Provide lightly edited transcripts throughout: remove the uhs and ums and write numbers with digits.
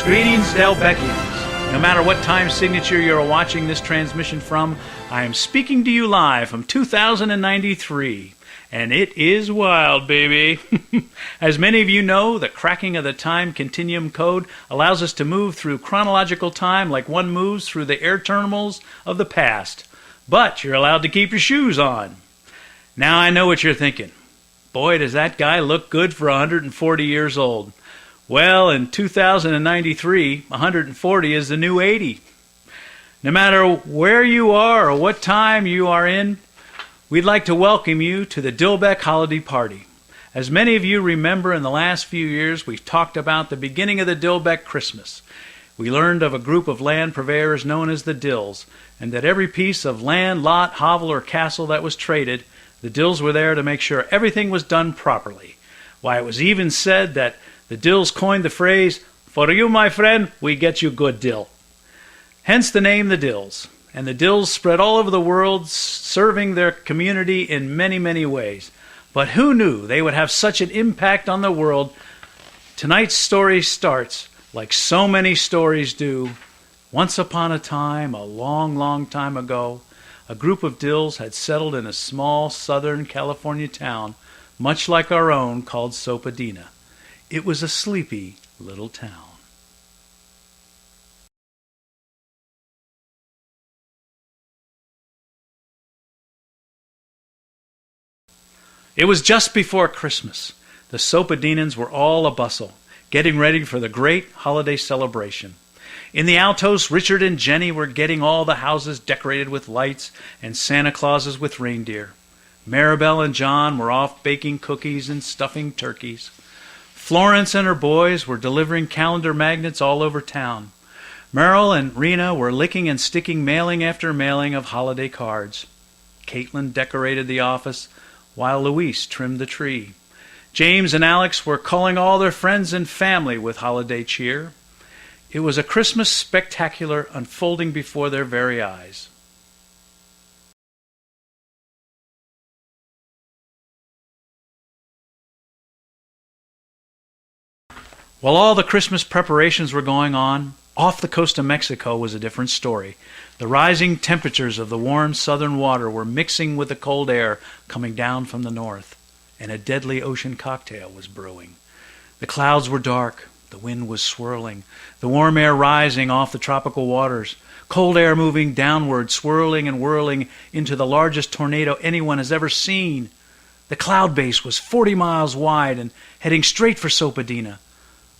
Greetings, Dilbeckians. No matter what time signature you're watching this transmission from, I am speaking to you live from 2093. And it is wild, baby. As many of you know, the cracking of the time continuum code allows us to move through chronological time like one moves through the air terminals of the past. But you're allowed to keep your shoes on. Now I know what you're thinking. Boy, does that guy look good for 140 years old. Well, in 2093, 140 is the new 80. No matter where you are or what time you are in, we'd like to welcome you to the Dilbeck Holiday Party. As many of you remember, in the last few years, we've talked about the beginning of the Dilbeck Christmas. We learned of a group of land purveyors known as the Dills, and that every piece of land, lot, hovel, or castle that was traded, the Dills were there to make sure everything was done properly. Why, it was even said that the Dills coined the phrase, "For you, my friend, we get you good dill." Hence the name the Dills. And the Dills spread all over the world, serving their community in many, many ways. But who knew they would have such an impact on the world? Tonight's story starts, like so many stories do. Once upon a time, a long, long time ago, a group of Dills had settled in a small southern California town, much like our own, called Sopadina. It was a sleepy little town. It was just before Christmas. The Sopadinans were all a bustle, getting ready for the great holiday celebration. In the Altos, Richard and Jenny were getting all the houses decorated with lights and Santa Clauses with reindeer. Maribel and John were off baking cookies and stuffing turkeys. Florence and her boys were delivering calendar magnets all over town. Merrill and Rena were licking and sticking mailing after mailing of holiday cards. Caitlin decorated the office, while Louise trimmed the tree. James and Alex were calling all their friends and family with holiday cheer. It was a Christmas spectacular unfolding before their very eyes. While all the Christmas preparations were going on, off the coast of Mexico was a different story. The rising temperatures of the warm southern water were mixing with the cold air coming down from the north, and a deadly ocean cocktail was brewing. The clouds were dark, the wind was swirling, the warm air rising off the tropical waters, cold air moving downward, swirling and whirling into the largest tornado anyone has ever seen. The cloud base was 40 miles wide and heading straight for Sopadina.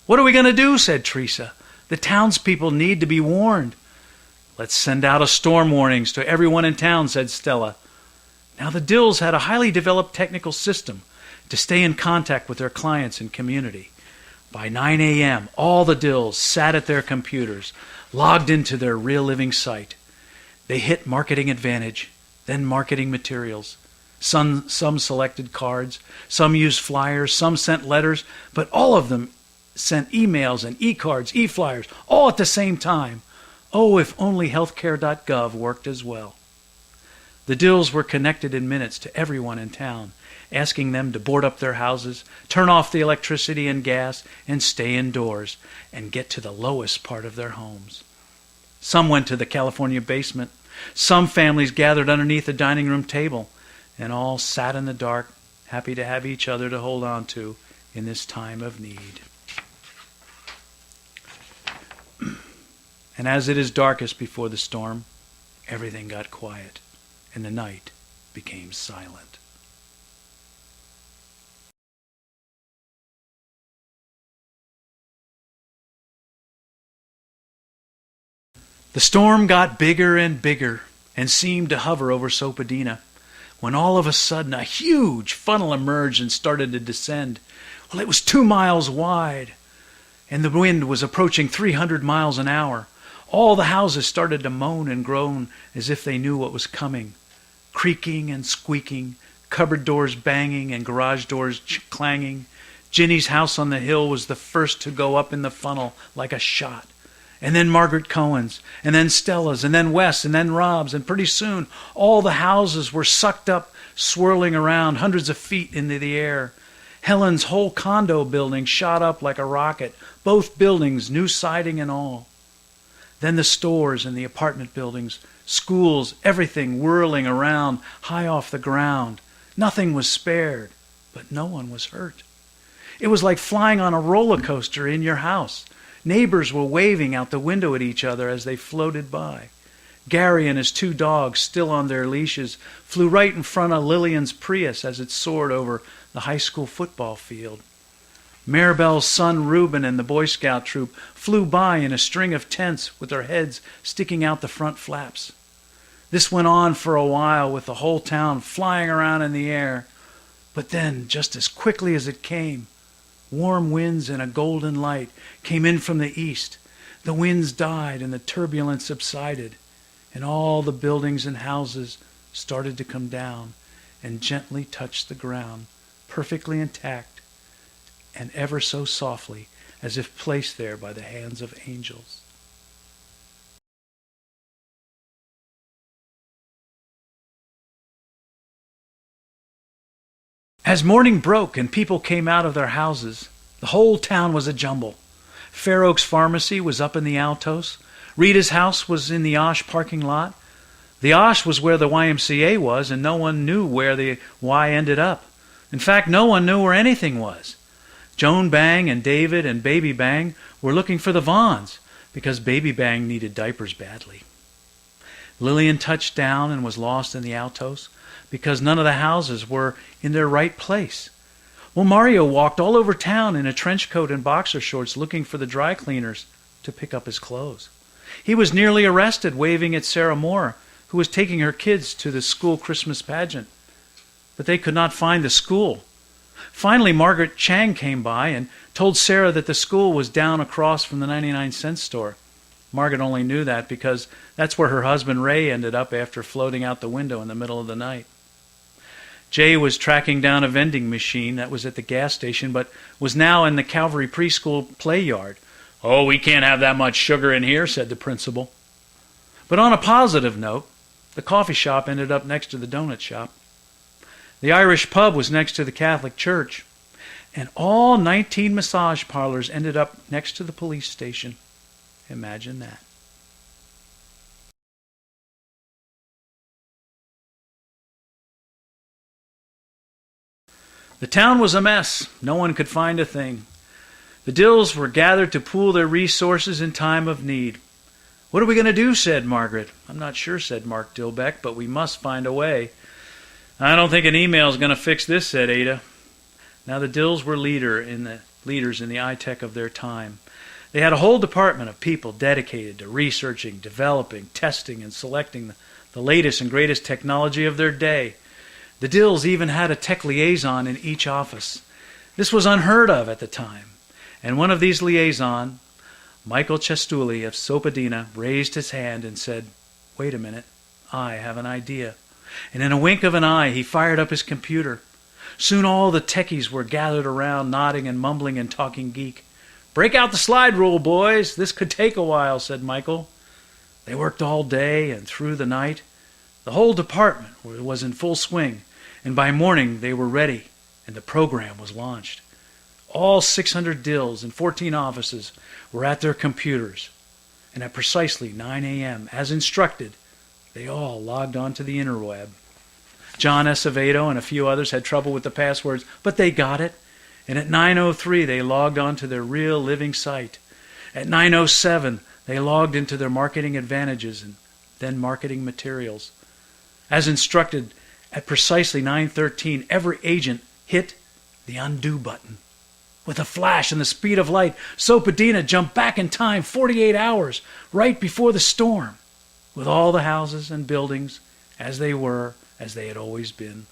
"What are we going to do?" said Teresa. "The townspeople need to be warned." "Let's send out a storm warnings to everyone in town," said Stella. Now the Dills had a highly developed technical system to stay in contact with their clients and community. By 9 a.m., all the Dills sat at their computers, logged into their real living site. They hit Marketing Advantage, then Marketing Materials. Some selected cards, some used flyers, some sent letters, but all of them sent emails and e-cards, e-flyers, all at the same time. Oh, if only healthcare.gov worked as well. The Dills were connected in minutes to everyone in town, asking them to board up their houses, turn off the electricity and gas, and stay indoors, and get to the lowest part of their homes. Some went to the California basement. Some families gathered underneath the dining room table, and all sat in the dark, happy to have each other to hold on to in this time of need. And as it is darkest before the storm, everything got quiet, and the night became silent. The storm got bigger and bigger and seemed to hover over Sopadina, when all of a sudden a huge funnel emerged and started to descend. Well, it was 2 miles wide, and the wind was approaching 300 miles an hour. All the houses started to moan and groan as if they knew what was coming. Creaking and squeaking, cupboard doors banging and garage doors clanging. Ginny's house on the hill was the first to go up in the funnel like a shot. And then Margaret Cohen's, and then Stella's, and then Wes, and then Rob's, and pretty soon all the houses were sucked up, swirling around hundreds of feet into the air. Helen's whole condo building shot up like a rocket, both buildings, new siding and all. Then the stores and the apartment buildings, schools, everything whirling around high off the ground. Nothing was spared, but no one was hurt. It was like flying on a roller coaster in your house. Neighbors were waving out the window at each other as they floated by. Gary and his 2 dogs, still on their leashes, flew right in front of Lillian's Prius as it soared over the high school football field. Maribel's son Reuben and the Boy Scout troop flew by in a string of tents with their heads sticking out the front flaps. This went on for a while with the whole town flying around in the air. But then, just as quickly as it came, warm winds and a golden light came in from the east. The winds died and the turbulence subsided, and all the buildings and houses started to come down and gently touch the ground, perfectly intact and ever so softly, as if placed there by the hands of angels. As morning broke and people came out of their houses, the whole town was a jumble. Fair Oaks Pharmacy was up in the Altos. Rita's house was in the Osh parking lot. The Osh was where the YMCA was, and no one knew where the Y ended up. In fact, no one knew where anything was. Joan Bang and David and Baby Bang were looking for the Vaughns because Baby Bang needed diapers badly. Lillian touched down and was lost in the Altos because none of the houses were in their right place. Well, Mario walked all over town in a trench coat and boxer shorts looking for the dry cleaners to pick up his clothes. He was nearly arrested waving at Sarah Moore, who was taking her kids to the school Christmas pageant. But they could not find the school. Finally, Margaret Chang came by and told Sarah that the school was down across from the 99-cent store. Margaret only knew that because that's where her husband Ray ended up after floating out the window in the middle of the night. Jay was tracking down a vending machine that was at the gas station but was now in the Calvary preschool play yard. "Oh, we can't have that much sugar in here," said the principal. But on a positive note, the coffee shop ended up next to the donut shop. The Irish pub was next to the Catholic church. And all 19 massage parlors ended up next to the police station. Imagine that. The town was a mess. No one could find a thing. The Dills were gathered to pool their resources in time of need. "What are we going to do?" said Margaret. "I'm not sure," said Mark Dilbeck, "but we must find a way." "I don't think an email is going to fix this," said Ada. Now the Dills were leaders in the eye-tech of their time. They had a whole department of people dedicated to researching, developing, testing, and selecting the latest and greatest technology of their day. The Dills even had a tech liaison in each office. This was unheard of at the time. And one of these liaisons, Michael Chestuli of Sopadina, raised his hand and said, "Wait a minute, I have an idea." And in a wink of an eye, he fired up his computer. Soon all the techies were gathered around, nodding and mumbling and talking geek. "Break out the slide rule, boys. This could take a while," said Michael. They worked all day and through the night. The whole department was in full swing, and by morning they were ready, and the program was launched. All 600 Dills in 14 offices were at their computers, and at precisely 9 a.m., as instructed, they all logged on to the interweb. John Acevedo and a few others had trouble with the passwords, but they got it. And at 9:03, they logged on to their real living site. At 9:07, they logged into their marketing advantages and then marketing materials. As instructed, at precisely 9:13, every agent hit the undo button. With a flash and the speed of light, Sopadina jumped back in time 48 hours, right before the storm, with all the houses and buildings as they had always been.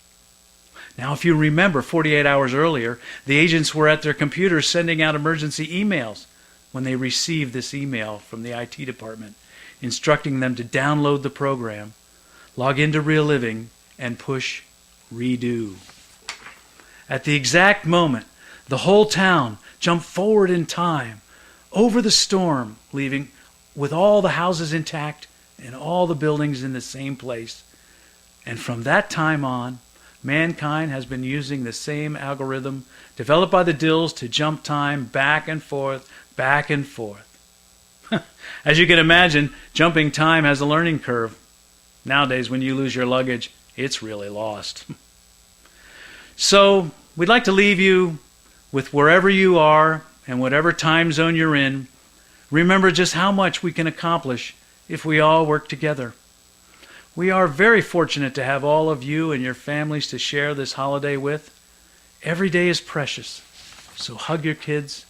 Now, if you remember, 48 hours earlier, the agents were at their computers sending out emergency emails when they received this email from the IT department, instructing them to download the program, log into Real Living, and push redo. At the exact moment, the whole town jumped forward in time, over the storm, leaving with all the houses intact and all the buildings in the same place. And from that time on, mankind has been using the same algorithm developed by the Dills to jump time back and forth, back and forth. As you can imagine, jumping time has a learning curve. Nowadays, when you lose your luggage, it's really lost. So, we'd like to leave you with wherever you are and whatever time zone you're in. Remember just how much we can accomplish if we all work together. We are very fortunate to have all of you and your families to share this holiday with. Every day is precious, so hug your kids,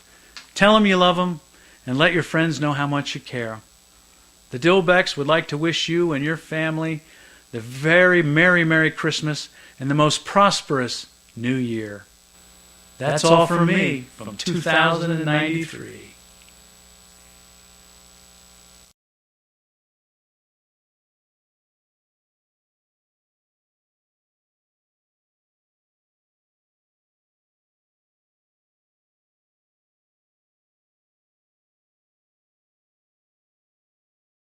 tell them you love them, and let your friends know how much you care. The Dilbecks would like to wish you and your family the very Merry Christmas and the most prosperous New Year. That's all from me from 2093.